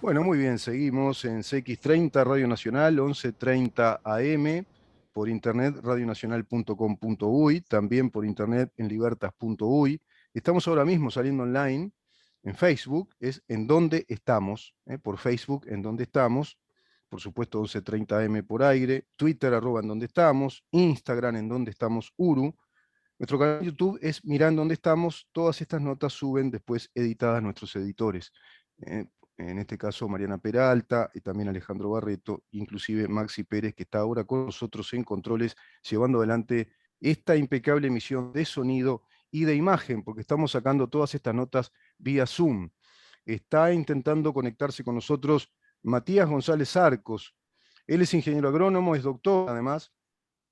Bueno, muy bien, seguimos en CX30 Radio Nacional, 11:30 AM, por internet radionacional.com.uy, también por internet en libertas.uy. Estamos ahora mismo saliendo online en Facebook, es en donde estamos, por Facebook en donde estamos, por supuesto 11:30 AM por aire, Twitter en donde estamos, Instagram en donde estamos Uru. Nuestro canal de YouTube es Mirá en dónde estamos. Todas estas notas suben después editadas nuestros editores. Eh, en este caso Mariana Peralta y también Alejandro Barreto, inclusive Maxi Pérez, que está ahora con nosotros en controles, llevando adelante esta impecable emisión de sonido y de imagen, porque estamos sacando todas estas notas vía Zoom. Está intentando conectarse con nosotros Matías González Arcos. Él es ingeniero agrónomo, es doctor además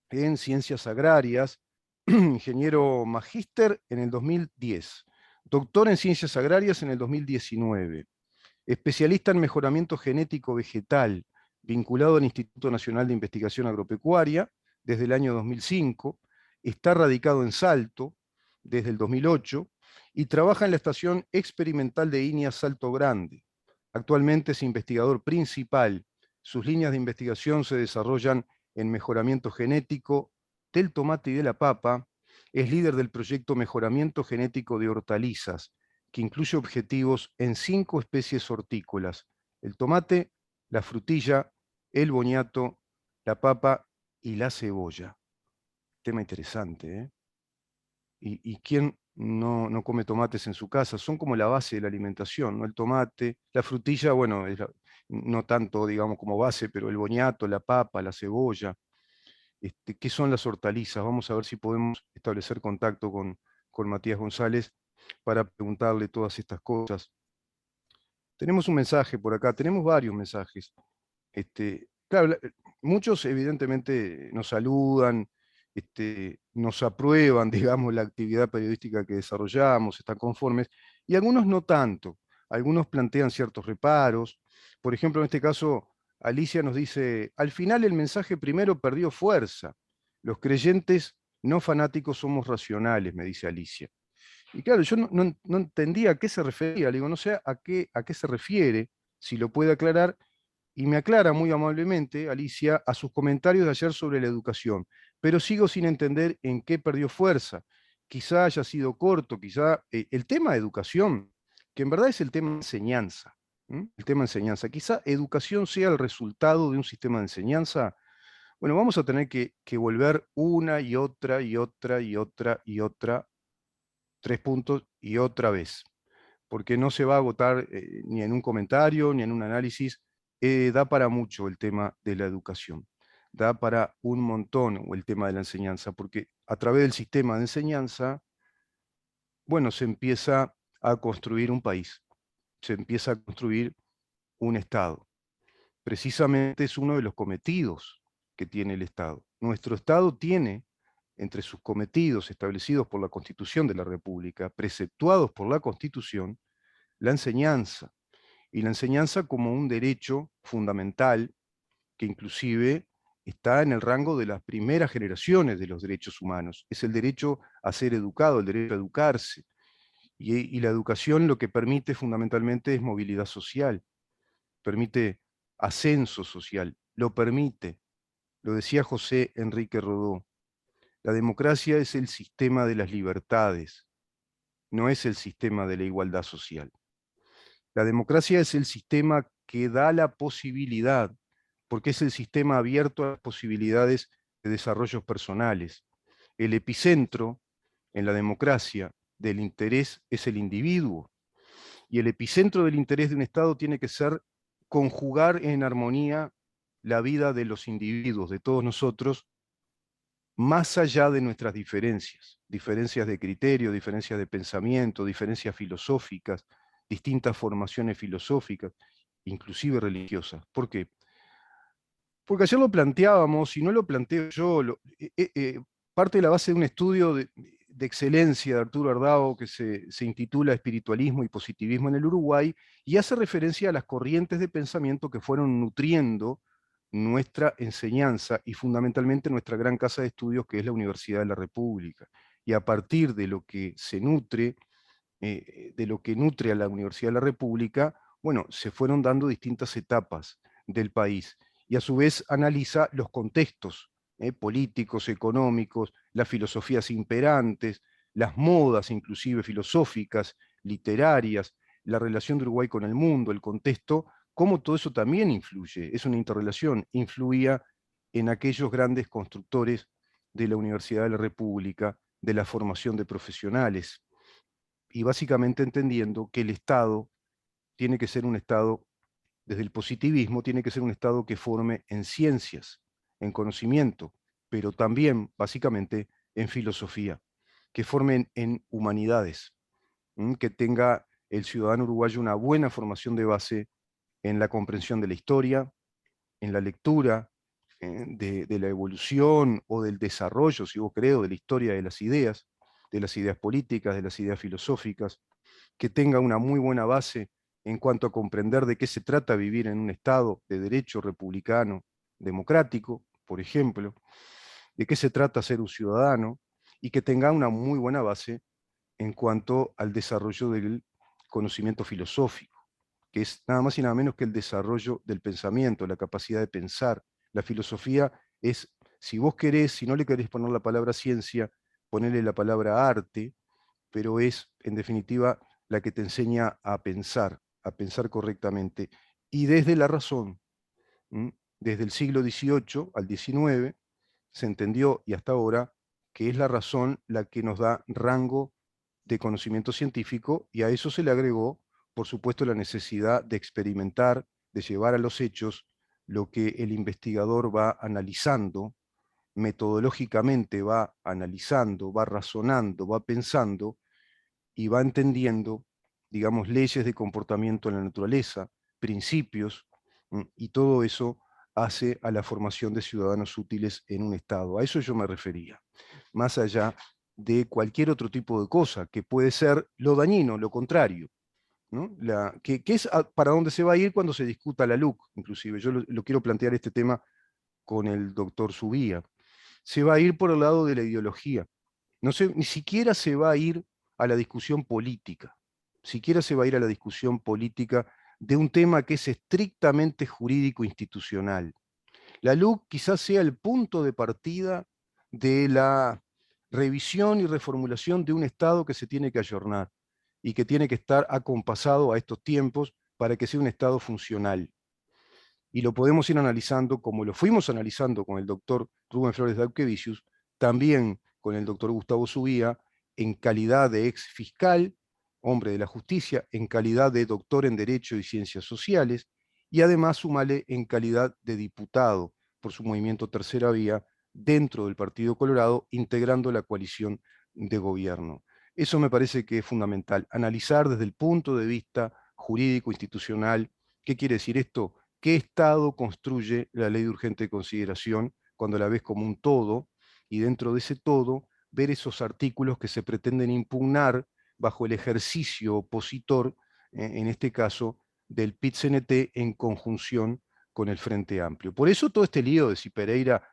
en ciencias agrarias, ingeniero magíster en el 2010, doctor en ciencias agrarias en el 2019, especialista en mejoramiento genético vegetal, vinculado al Instituto Nacional de Investigación Agropecuaria desde el año 2005, está radicado en Salto desde el 2008 y trabaja en la Estación Experimental de INIA Salto Grande. Actualmente es investigador principal. Sus líneas de investigación se desarrollan en mejoramiento genético del tomate y de la papa. Es líder del proyecto Mejoramiento Genético de Hortalizas, que incluye objetivos en 5 especies hortícolas: el tomate, la frutilla, el boniato, la papa y la cebolla. Tema interesante, ¿eh? ¿Y quién no come tomates en su casa? Son como la base de la alimentación, ¿no? El tomate, la frutilla, bueno, no tanto, digamos, como base, pero el boniato, la papa, la cebolla. ¿Qué son las hortalizas? Vamos a ver si podemos establecer contacto con Matías González para preguntarle todas estas cosas. Tenemos un mensaje por acá, tenemos varios mensajes. Claro, muchos evidentemente nos saludan, nos aprueban, digamos, la actividad periodística que desarrollamos, están conformes, y algunos no tanto. Algunos plantean ciertos reparos. Por ejemplo, en este caso, Alicia nos dice: al final el mensaje primero perdió fuerza. Los creyentes no fanáticos somos racionales, me dice Alicia. Y claro, yo no entendía a qué se refería. Le digo, no sé a qué se refiere, si lo puede aclarar. Y me aclara muy amablemente, Alicia, a sus comentarios de ayer sobre la educación, pero sigo sin entender en qué perdió fuerza. Quizá haya sido corto, quizá el tema de educación, que en verdad es el tema de enseñanza, el tema de enseñanza, quizá educación sea el resultado de un sistema de enseñanza. Bueno, vamos a tener que volver una y otra y otra y otra y otra, 3 puntos y otra vez, porque no se va a agotar ni en un comentario ni en un análisis. Da para mucho el tema de la educación, da para un montón el tema de la enseñanza, porque a través del sistema de enseñanza, bueno, se empieza a construir un país, se empieza a construir un Estado. Precisamente es uno de los cometidos que tiene el Estado. Nuestro Estado tiene entre sus cometidos establecidos por la Constitución de la República, preceptuados por la Constitución, la enseñanza, y la enseñanza como un derecho fundamental que inclusive está en el rango de las primeras generaciones de los derechos humanos. Es el derecho a ser educado, el derecho a educarse. Y la educación lo que permite fundamentalmente es movilidad social, permite ascenso social, lo permite. Lo decía José Enrique Rodó: la democracia es el sistema de las libertades, no es el sistema de la igualdad social. La democracia es el sistema que da la posibilidad, porque es el sistema abierto a las posibilidades de desarrollos personales. El epicentro en la democracia del interés es el individuo, y el epicentro del interés de un Estado tiene que ser conjugar en armonía la vida de los individuos, de todos nosotros, más allá de nuestras diferencias, diferencias de criterio, diferencias de pensamiento, diferencias filosóficas, distintas formaciones filosóficas, inclusive religiosas. ¿Por qué? Porque ayer lo planteábamos, y no lo planteo yo, parte de la base de un estudio de excelencia de Arturo Ardao que se intitula Espiritualismo y Positivismo en el Uruguay, y hace referencia a las corrientes de pensamiento que fueron nutriendo nuestra enseñanza y fundamentalmente nuestra gran casa de estudios, que es la Universidad de la República. Y a partir de lo que se nutre, de lo que nutre a la Universidad de la República, bueno, se fueron dando distintas etapas del país y a su vez analiza los contextos políticos, económicos, las filosofías imperantes, las modas inclusive filosóficas, literarias, la relación de Uruguay con el mundo, el contexto, cómo todo eso también influye, es una interrelación, influía en aquellos grandes constructores de la Universidad de la República, de la formación de profesionales, y básicamente entendiendo que el Estado tiene que ser un Estado, desde el positivismo, tiene que ser un Estado que forme en ciencias, en conocimiento, pero también, básicamente, en filosofía, que forme en humanidades, que tenga el ciudadano uruguayo una buena formación de base en la comprensión de la historia, en la lectura, de la evolución o del desarrollo, si vos creo, de la historia de las ideas políticas, de las ideas filosóficas, que tenga una muy buena base en cuanto a comprender de qué se trata vivir en un Estado de derecho republicano, democrático, por ejemplo, de qué se trata ser un ciudadano, y que tenga una muy buena base en cuanto al desarrollo del conocimiento filosófico, que es nada más y nada menos que el desarrollo del pensamiento, la capacidad de pensar. La filosofía es, si vos querés, si no le querés poner la palabra ciencia, ponerle la palabra arte, pero es, en definitiva, la que te enseña a pensar correctamente. Y desde la razón, desde el siglo XVIII al XIX, se entendió, y hasta ahora, que es la razón la que nos da rango de conocimiento científico, y a eso se le agregó, por supuesto, la necesidad de experimentar, de llevar a los hechos lo que el investigador va analizando, metodológicamente va analizando, va razonando, va pensando, y va entendiendo, digamos, leyes de comportamiento en la naturaleza, principios, y todo eso hace a la formación de ciudadanos útiles en un Estado. A eso yo me refería, más allá de cualquier otro tipo de cosa, que puede ser lo dañino, lo contrario, ¿no? Que es para dónde se va a ir cuando se discuta la LUC, inclusive. Yo lo quiero plantear este tema con el doctor Subía. Se va a ir por el lado de la ideología. No se, ni siquiera se va a ir a la discusión política, siquiera se va a ir a la discusión política de un tema que es estrictamente jurídico institucional. La LUC quizás sea el punto de partida de la revisión y reformulación de un Estado que se tiene que ayornar y que tiene que estar acompasado a estos tiempos para que sea un Estado funcional. Y lo podemos ir analizando como lo fuimos analizando con el doctor Rubén Flores Daukevicius, también con el doctor Gustavo Subía, en calidad de ex fiscal, hombre de la justicia, en calidad de doctor en Derecho y Ciencias Sociales, y además sumale en calidad de diputado por su movimiento Tercera Vía dentro del Partido Colorado, integrando la coalición de gobierno. Eso me parece que es fundamental, analizar desde el punto de vista jurídico, institucional. ¿Qué quiere decir esto? ¿Qué Estado construye la ley de urgente consideración cuando la ves como un todo? Y dentro de ese todo, ver esos artículos que se pretenden impugnar bajo el ejercicio opositor, en este caso, del PIT-CNT en conjunción con el Frente Amplio. Por eso todo este lío de si Pereira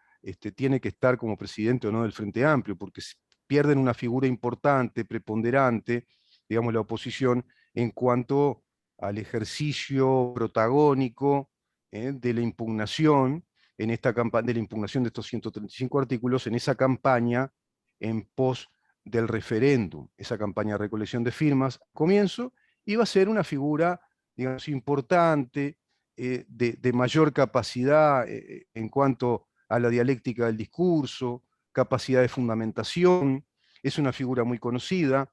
tiene que estar como presidente o no del Frente Amplio, porque pierden una figura importante, preponderante, digamos, la oposición, en cuanto al ejercicio protagónico de la impugnación, en esta campaña, de la impugnación de estos 135 artículos, en esa campaña en pos del referéndum, esa campaña de recolección de firmas, comienzo, iba a ser una figura, digamos, importante, de mayor capacidad en cuanto a la dialéctica del discurso, capacidad de fundamentación, es una figura muy conocida,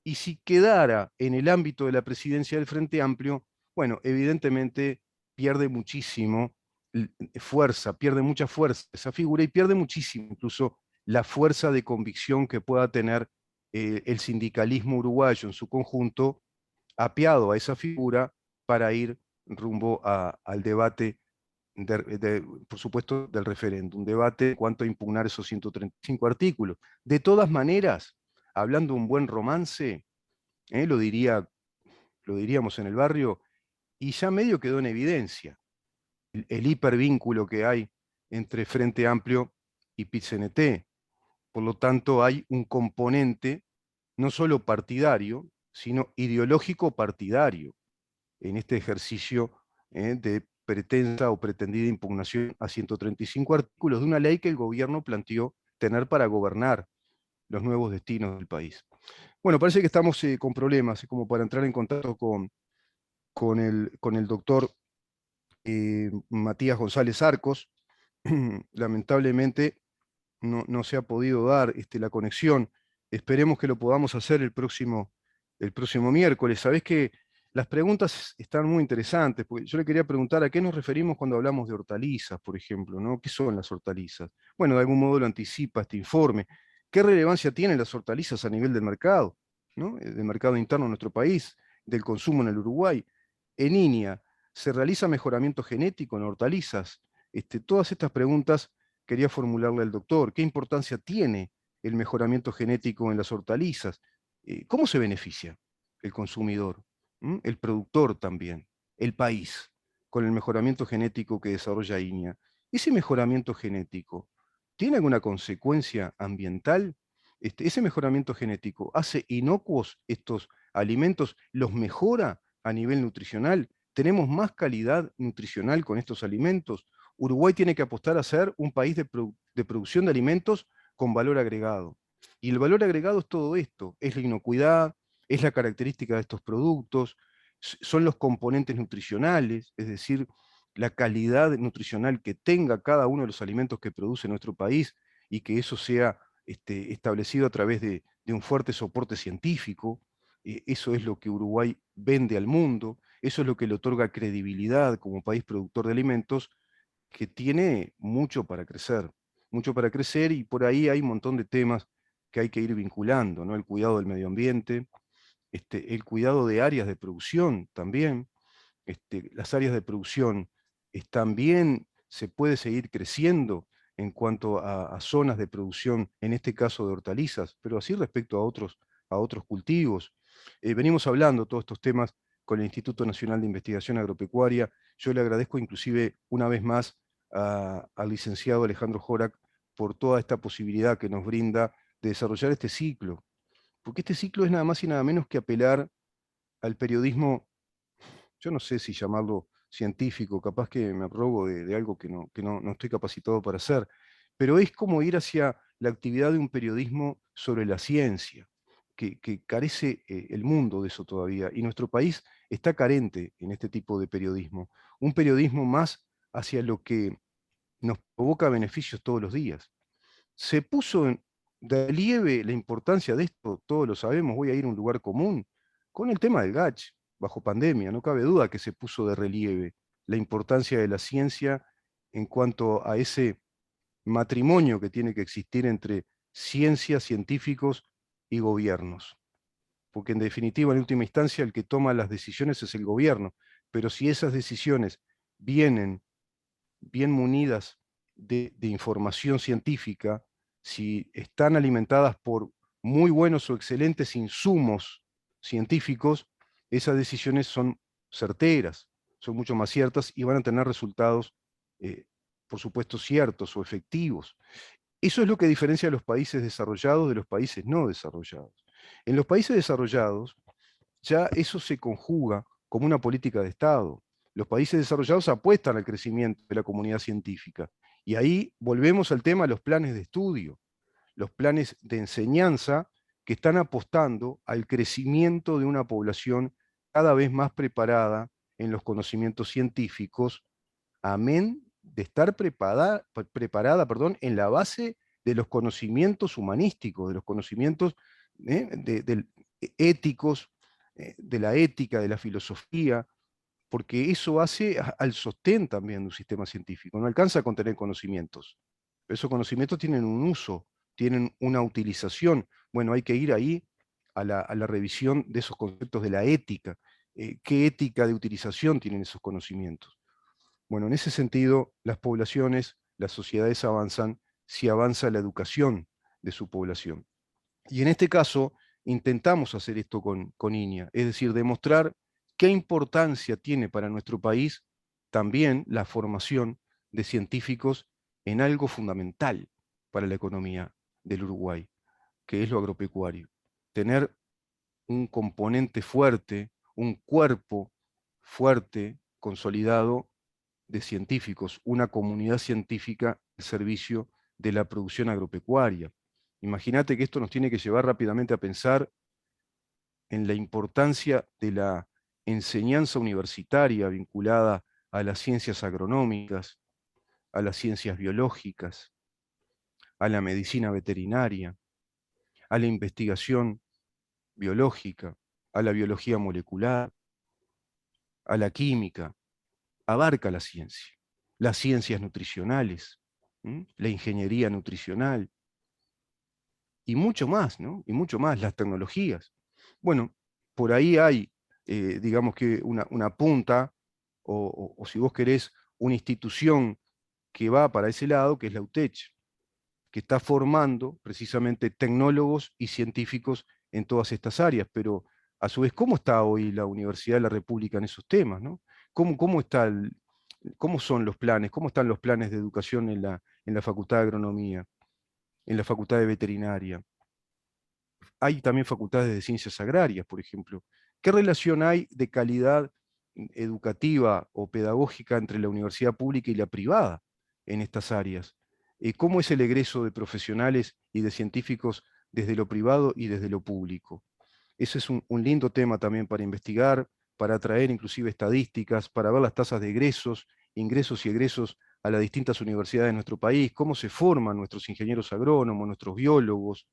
y si quedara en el ámbito de la presidencia del Frente Amplio, bueno, evidentemente pierde muchísimo fuerza, pierde mucha fuerza esa figura y pierde muchísimo incluso la fuerza de convicción que pueda tener el sindicalismo uruguayo en su conjunto, apeado a esa figura para ir rumbo al debate, por supuesto, del referéndum, un debate en cuanto a impugnar esos 135 artículos. De todas maneras, hablando de un buen romance, lo diríamos en el barrio, y ya medio quedó en evidencia el hipervínculo que hay entre Frente Amplio y PIT-CNT. Por lo tanto, hay un componente no solo partidario, sino ideológico partidario. en este ejercicio de pretensa o pretendida impugnación a 135 artículos de una ley que el gobierno planteó tener para gobernar los nuevos destinos del país. Bueno, parece que estamos con problemas, como para entrar en contacto con el doctor Matías González Arcos. Lamentablemente no se ha podido dar la conexión. Esperemos que lo podamos hacer el próximo miércoles. Sabés que las preguntas están muy interesantes, porque yo le quería preguntar a qué nos referimos cuando hablamos de hortalizas, por ejemplo, ¿no? ¿Qué son las hortalizas? Bueno, de algún modo lo anticipa este informe. ¿Qué relevancia tienen las hortalizas a nivel del mercado, ¿no? Del mercado interno de nuestro país, del consumo en el Uruguay? En INIA, ¿se realiza mejoramiento genético en hortalizas? Todas estas preguntas quería formularle al doctor. ¿Qué importancia tiene el mejoramiento genético en las hortalizas? ¿Cómo se beneficia el consumidor, el productor también, el país, con el mejoramiento genético que desarrolla INIA? ¿Ese mejoramiento genético tiene alguna consecuencia ambiental? ¿Ese mejoramiento genético hace inocuos estos alimentos? ¿Los mejora a nivel nutricional? ¿Tenemos más calidad nutricional con estos alimentos? Uruguay tiene que apostar a ser un país de producción de alimentos con valor agregado. Y el valor agregado es todo esto, es la inocuidad, es la característica de estos productos, son los componentes nutricionales, es decir, la calidad nutricional que tenga cada uno de los alimentos que produce nuestro país y que eso sea establecido a través de un fuerte soporte científico. Eso es lo que Uruguay vende al mundo, eso es lo que le otorga credibilidad como país productor de alimentos, que tiene mucho para crecer, y por ahí hay un montón de temas que hay que ir vinculando, ¿no? El cuidado del medio ambiente, el cuidado de áreas de producción también. Las áreas de producción están bien, se puede seguir creciendo en cuanto a zonas de producción, en este caso de hortalizas, pero así respecto a otros cultivos. Venimos hablando todos estos temas con el Instituto Nacional de Investigación Agropecuaria. Yo le agradezco inclusive una vez más al licenciado Alejandro Jorac por toda esta posibilidad que nos brinda de desarrollar este ciclo, porque este ciclo es nada más y nada menos que apelar al periodismo, yo no sé si llamarlo científico, capaz que me arrogo de algo que no estoy capacitado para hacer, pero es como ir hacia la actividad de un periodismo sobre la ciencia, que carece el mundo de eso todavía, y nuestro país está carente en este tipo de periodismo, un periodismo más hacia lo que nos provoca beneficios todos los días. Se puso en relieve la importancia de esto, todos lo sabemos, voy a ir a un lugar común, con el tema del GACH, bajo pandemia, no cabe duda que se puso de relieve la importancia de la ciencia en cuanto a ese matrimonio que tiene que existir entre ciencia, científicos y gobiernos. Porque en definitiva, en última instancia, el que toma las decisiones es el gobierno, pero si esas decisiones vienen bien munidas de información científica, si están alimentadas por muy buenos o excelentes insumos científicos, esas decisiones son certeras, son mucho más ciertas y van a tener resultados, por supuesto, ciertos o efectivos. Eso es lo que diferencia a los países desarrollados de los países no desarrollados. En los países desarrollados, ya eso se conjuga como una política de Estado. Los países desarrollados apuestan al crecimiento de la comunidad científica. Y ahí volvemos al tema de los planes de estudio, los planes de enseñanza que están apostando al crecimiento de una población cada vez más preparada en los conocimientos científicos, amén de estar preparada, en la base de los conocimientos humanísticos, de los conocimientos éticos, de la ética, de la filosofía, porque eso hace al sostén también de un sistema científico. No alcanza con tener conocimientos. Esos conocimientos tienen un uso, tienen una utilización. Bueno, hay que ir ahí a la revisión de esos conceptos de la ética. ¿Qué ética de utilización tienen esos conocimientos? Bueno, en ese sentido, las poblaciones, las sociedades avanzan si avanza la educación de su población. Y en este caso, intentamos hacer esto con INIA, es decir, demostrar qué importancia tiene para nuestro país también la formación de científicos en algo fundamental para la economía del Uruguay, que es lo agropecuario. Tener un componente fuerte, un cuerpo fuerte, consolidado de científicos, una comunidad científica al servicio de la producción agropecuaria. Imagínate que esto nos tiene que llevar rápidamente a pensar en la importancia de la enseñanza universitaria vinculada a las ciencias agronómicas, a las ciencias biológicas, a la medicina veterinaria, a la investigación biológica, a la biología molecular, a la química. Abarca la ciencia, las ciencias nutricionales, la ingeniería nutricional y mucho más, ¿no? Y mucho más, las tecnologías. Bueno, por ahí hay, digamos que una punta, o si vos querés, una institución que va para ese lado, que es la UTECH, que está formando precisamente tecnólogos y científicos en todas estas áreas, pero a su vez, ¿cómo está hoy la Universidad de la República en esos temas, ¿no? ¿Cómo son los planes? ¿Cómo están los planes de educación en la Facultad de Agronomía, en la Facultad de Veterinaria? Hay también facultades de ciencias agrarias, por ejemplo. ¿Qué relación hay de calidad educativa o pedagógica entre la universidad pública y la privada en estas áreas? ¿Cómo es el egreso de profesionales y de científicos desde lo privado y desde lo público? Ese es un lindo tema también para investigar, para traer inclusive estadísticas, para ver las tasas de egresos, ingresos y egresos a las distintas universidades de nuestro país, cómo se forman nuestros ingenieros agrónomos, nuestros biólogos,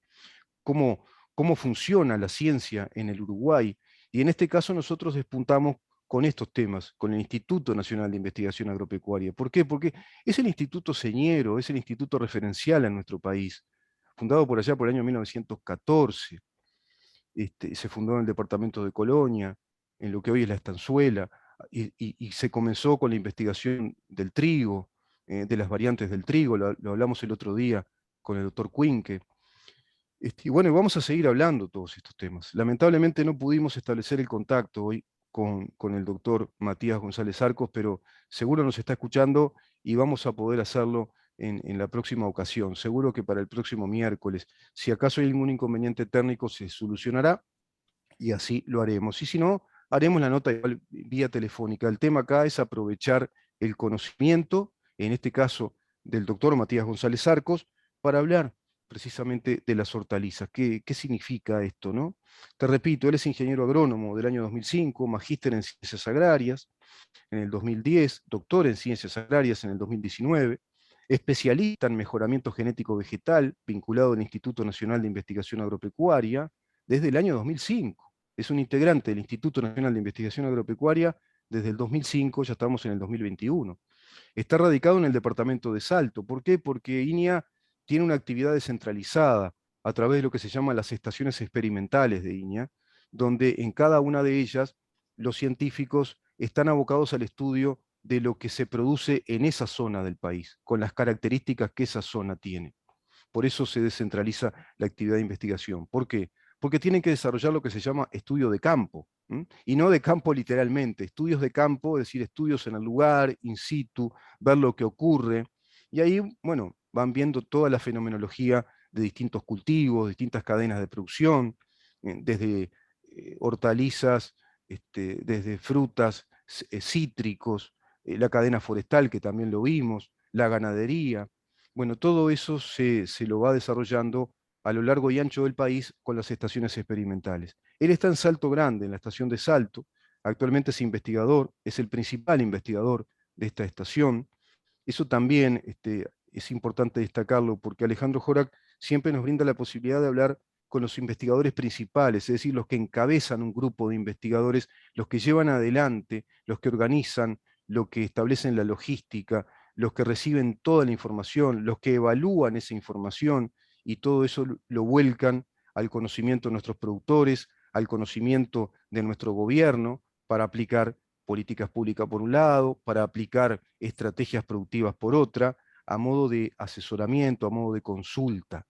cómo, cómo funciona la ciencia en el Uruguay. Y en este caso nosotros despuntamos con estos temas, con el Instituto Nacional de Investigación Agropecuaria. ¿Por qué? Porque es el instituto señero, es el instituto referencial en nuestro país, fundado por allá por el año 1914. Se fundó en el departamento de Colonia, en lo que hoy es la Estanzuela, y se comenzó con la investigación del trigo, de las variantes del trigo, lo hablamos el otro día con el doctor Cuinque. Y bueno, vamos a seguir hablando todos estos temas. Lamentablemente no pudimos establecer el contacto hoy con el doctor Matías González Arcos, pero seguro nos está escuchando y vamos a poder hacerlo en la próxima ocasión. Seguro que para el próximo miércoles. Si acaso hay algún inconveniente técnico, se solucionará y así lo haremos. Y si no, haremos la nota igual vía telefónica. El tema acá es aprovechar el conocimiento, en este caso del doctor Matías González Arcos, para hablar precisamente de las hortalizas. ¿Qué significa esto, no? Te repito, él es ingeniero agrónomo del año 2005, magíster en ciencias agrarias en el 2010, doctor en ciencias agrarias en el 2019, especialista en mejoramiento genético vegetal, vinculado al Instituto Nacional de Investigación Agropecuaria desde el año 2005. Es un integrante del Instituto Nacional de Investigación Agropecuaria desde el 2005, ya estamos en el 2021. Está radicado en el departamento de Salto. ¿Por qué? Porque INEA tiene una actividad descentralizada a través de lo que se llama las estaciones experimentales de INEA, donde en cada una de ellas los científicos están abocados al estudio de lo que se produce en esa zona del país, con las características que esa zona tiene. Por eso se descentraliza la actividad de investigación. ¿Por qué? Porque tienen que desarrollar lo que se llama estudio de campo, y no de campo literalmente, estudios de campo, es decir, estudios en el lugar, in situ, ver lo que ocurre, y ahí, bueno, van viendo toda la fenomenología de distintos cultivos, distintas cadenas de producción, desde hortalizas, desde frutas, cítricos, la cadena forestal, que también lo vimos, la ganadería. Bueno, todo eso se lo va desarrollando a lo largo y ancho del país con las estaciones experimentales. Él está en Salto Grande, en la estación de Salto. Actualmente es investigador, es el principal investigador de esta estación. Eso también es importante destacarlo porque Alejandro Jorac siempre nos brinda la posibilidad de hablar con los investigadores principales, es decir, los que encabezan un grupo de investigadores, los que llevan adelante, los que organizan, los que establecen la logística, los que reciben toda la información, los que evalúan esa información y todo eso lo vuelcan al conocimiento de nuestros productores, al conocimiento de nuestro gobierno para aplicar políticas públicas por un lado, para aplicar estrategias productivas por otra, a modo de asesoramiento, a modo de consulta.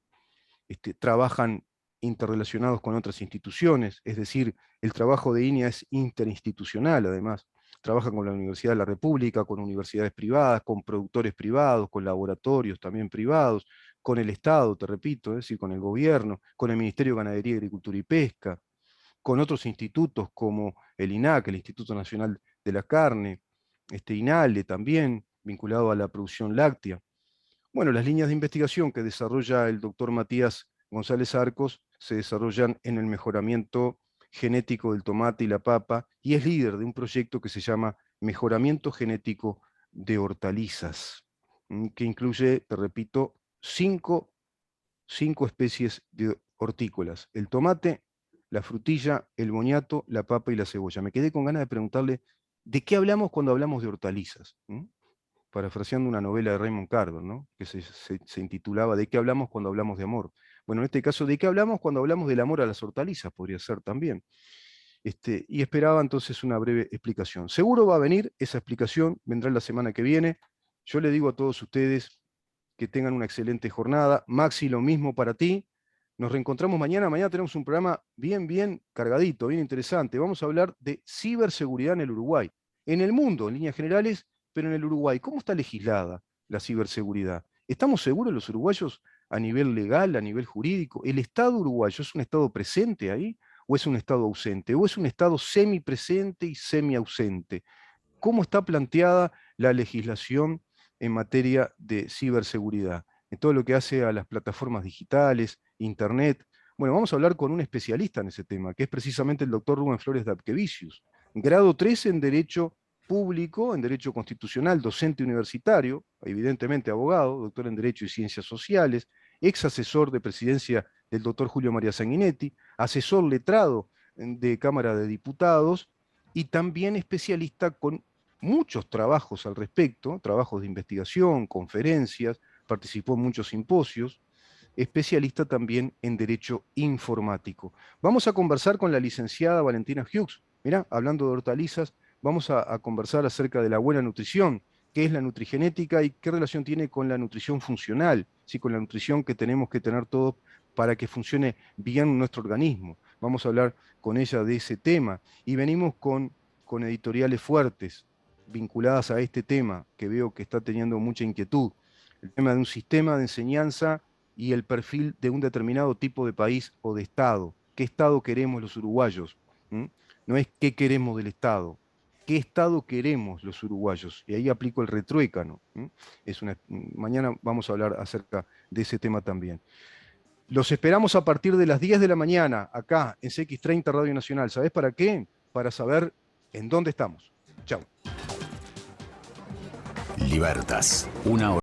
Trabajan interrelacionados con otras instituciones, es decir, el trabajo de INEA es interinstitucional además. Trabajan con la Universidad de la República, con universidades privadas, con productores privados, con laboratorios también privados, con el Estado, te repito, es decir, con el gobierno, con el Ministerio de Ganadería, Agricultura y Pesca, con otros institutos como el INAC, el Instituto Nacional de la carne, INALE también, vinculado a la producción láctea. Bueno, las líneas de investigación que desarrolla el doctor Matías González Arcos se desarrollan en el mejoramiento genético del tomate y la papa, y es líder de un proyecto que se llama Mejoramiento Genético de Hortalizas, que incluye, te repito, cinco especies de hortícolas: el tomate, la frutilla, el boniato, la papa y la cebolla. Me quedé con ganas de preguntarle, ¿de qué hablamos cuando hablamos de hortalizas? Parafraseando una novela de Raymond Carver, ¿no? Que se intitulaba ¿De qué hablamos cuando hablamos de amor? Bueno, en este caso, ¿de qué hablamos cuando hablamos del amor a las hortalizas? Podría ser también. Y esperaba entonces una breve explicación. Seguro va a venir esa explicación, vendrá la semana que viene. Yo le digo a todos ustedes que tengan una excelente jornada. Maxi, lo mismo para ti. Nos reencontramos mañana. Mañana tenemos un programa bien cargadito, bien interesante. Vamos a hablar de ciberseguridad en el Uruguay. En el mundo, en líneas generales, pero en el Uruguay. ¿Cómo está legislada la ciberseguridad? ¿Estamos seguros los uruguayos a nivel legal, a nivel jurídico? ¿El Estado uruguayo es un Estado presente ahí o es un Estado ausente? ¿O es un Estado semipresente y semiausente? ¿Cómo está planteada la legislación en materia de ciberseguridad, en todo lo que hace a las plataformas digitales, Internet? Bueno, vamos a hablar con un especialista en ese tema, que es precisamente el doctor Rubén Flores Dapkevicius, grado 3 en Derecho Público, en Derecho Constitucional, docente universitario, evidentemente abogado, doctor en Derecho y Ciencias Sociales, ex asesor de presidencia del doctor Julio María Sanguinetti, asesor letrado de Cámara de Diputados y también especialista con muchos trabajos al respecto, trabajos de investigación, conferencias, participó en muchos simposios, especialista también en Derecho Informático. Vamos a conversar con la licenciada Valentina Hughes. Mirá, hablando de hortalizas, vamos a conversar acerca de la buena nutrición, qué es la nutrigenética y qué relación tiene con la nutrición funcional, ¿sí? Con la nutrición que tenemos que tener todos para que funcione bien nuestro organismo. Vamos a hablar con ella de ese tema. Y venimos con editoriales fuertes vinculadas a este tema, que veo que está teniendo mucha inquietud. El tema de un sistema de enseñanza y el perfil de un determinado tipo de país o de Estado. ¿Qué Estado queremos los uruguayos? ¿Mm? No es qué queremos del Estado, qué Estado queremos los uruguayos. Y ahí aplico el retruécano. Mañana vamos a hablar acerca de ese tema también. Los esperamos a partir de las 10 de la mañana, acá en CX30 Radio Nacional. ¿Sabés para qué? Para saber en dónde estamos. Chau. Libertas, una